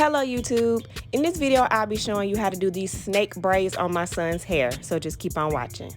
Hello YouTube. In this video I'll be showing you how to do these snake braids on my son's hair, so just keep on watching.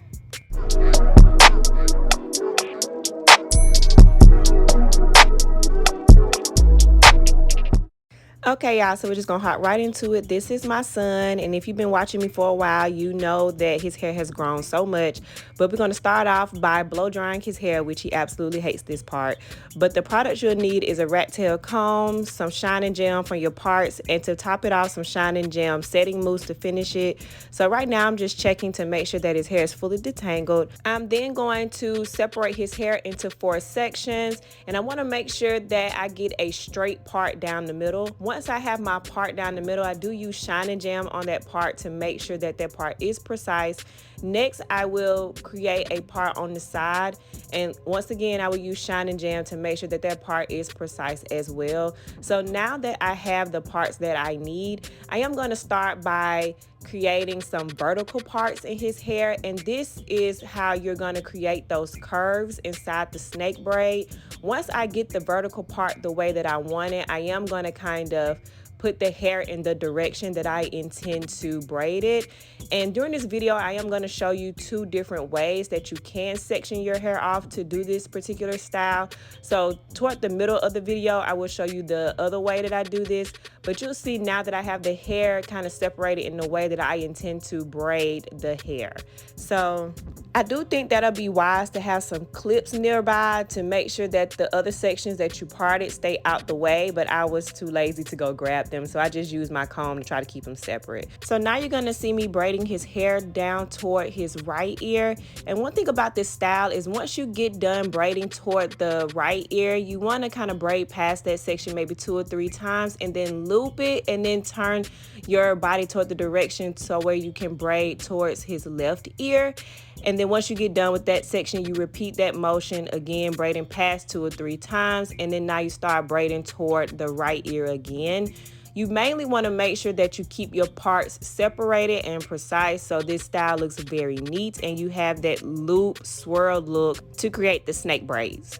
Okay y'all, so we're just gonna hop right into it. This is my son, and if you've been watching me for a while, you know that his hair has grown so much. But we're gonna start off by blow drying his hair, which he absolutely hates this part. But the products you'll need is a rat tail comb, some shining gel from your parts, and to top it off, some shining gel setting mousse to finish it. So right now I'm just checking to make sure that his hair is fully detangled. I'm then going to separate his hair into 4 sections, and I want to make sure that I get a straight part down the middle. Once I have my part down the middle, I do use shining gel on that part to make sure that that part is precise. Next, I will create a part on the side, and once again I will use shining gel to make sure that that part is precise as well. So now that I have the parts that I need, I am going to start by creating some vertical parts in his hair, and this is how you're going to create those curves inside the snake braid. Once I get the vertical part the way that I want it, I am going to kind of put the hair in the direction that I intend to braid it. And during this video I am going to show you 2 different ways that you can section your hair off to do this particular style. So toward the middle of the video I will show you the other way that I do this, but you'll see now that I have the hair kind of separated in the way that I intend to braid the hair. So I do think that'll be wise to have some clips nearby to make sure that the other sections that you parted stay out the way, but I was too lazy to go grab them, so I just used my comb to try to keep them separate. So now you're going to see me braiding his hair down toward his right ear. And one thing about this style is once you get done braiding toward the right ear, you want to kind of braid past that section maybe 2 or 3 times and then loop it, and then turn your body toward the direction so where you can braid towards his left ear. And then once you get done with that section, you repeat that motion again, braiding past 2 or 3 times, and then now you start braiding toward the right ear again. You mainly want to make sure that you keep your parts separated and precise so this style looks very neat and you have that loop swirl look to create the snake braids.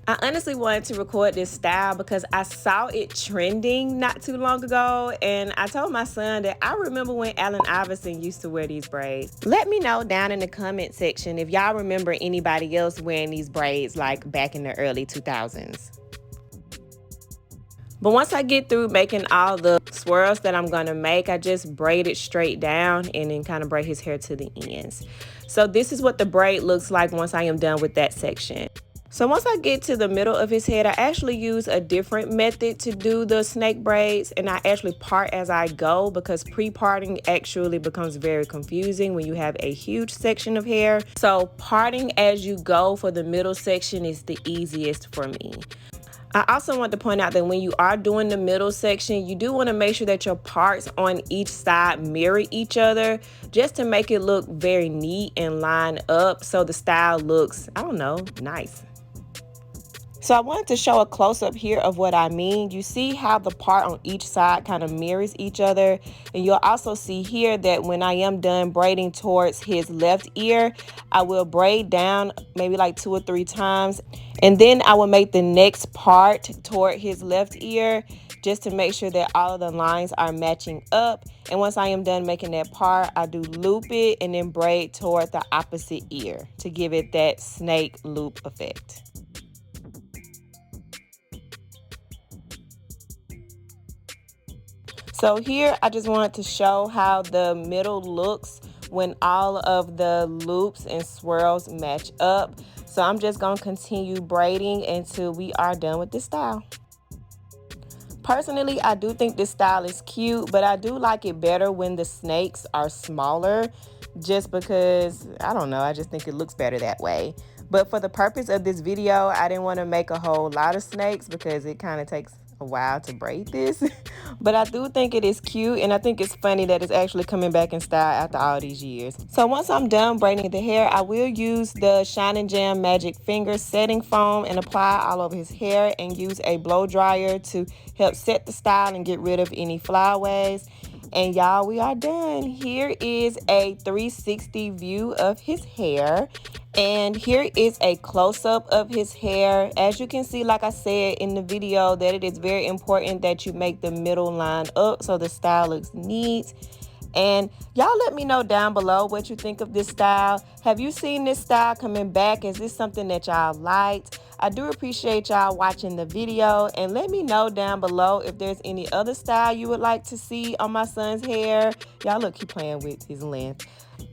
I honestly wanted to record this style because I saw it trending not too long ago, and I told my son that I remember when Iverson used to wear these braids. Let me know down in the comment section if y'all remember anybody else wearing these braids like back in the early 2000s. But once I get through making all the swirls that I'm gonna make, I just braid it straight down and then kind of braid his hair to the ends. So this is what the braid looks like once I am done with that section. So once I get to the middle of his head, I actually use a different method to do the snake braids, and I actually part as I go because pre-parting actually becomes very confusing when you have a huge section of hair. So parting as you go for the middle section is the easiest for me. I also want to point out that when you are doing the middle section, you do want to make sure that your parts on each side mirror each other just to make it look very neat and line up so the style looks, I don't know, nice. So I wanted to show a close-up here of what I mean. You see how the part on each side kind of mirrors each other, and you'll also see here that when I am done braiding towards his left ear, I will braid down maybe like 2 or 3 times, and then I will make the next part toward his left ear just to make sure that all of the lines are matching up. And once I am done making that part, I do loop it and then braid toward the opposite ear to give it that snake loop effect. So here I just wanted to show how the middle looks when all of the loops and swirls match up. So I'm just going to continue braiding until we are done with this style. Personally, I do think this style is cute, but I do like it better when the snakes are smaller just because, I don't know, I just think it looks better that way. But for the purpose of this video, I didn't want to make a whole lot of snakes because it kind of takes a while to braid this. But I do think it is cute, and I think it's funny that it's actually coming back in style after all these years. So once I'm done braiding the hair, I will use the Shining Gem Magic Finger setting foam and apply all over his hair, and use a blow dryer to help set the style and get rid of any flyaways. And y'all, we are done. Here is a 360 view of his hair. And here is a close-up of his hair. As you can see, like I said in the video, that it is very important that you make the middle line up so the style looks neat. And y'all let me know down below what you think of this style. Have you seen this style coming back? Is this something that y'all liked? I do appreciate y'all watching the video, and let me know down below if there's any other style you would like to see on my son's hair. Y'all look, keep playing with his length.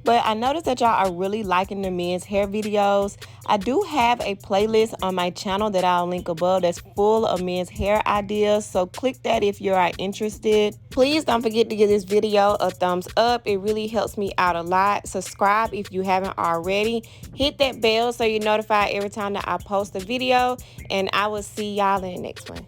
But I noticed that y'all are really liking the men's hair videos. I do have a playlist on my channel that I'll link above that's full of men's hair ideas, so click that if you are interested. Please don't forget to give this video a thumbs up. It really helps me out a lot. Subscribe if you haven't already. Hit that bell so you're notified every time that I post a video, and I will see y'all in the next one.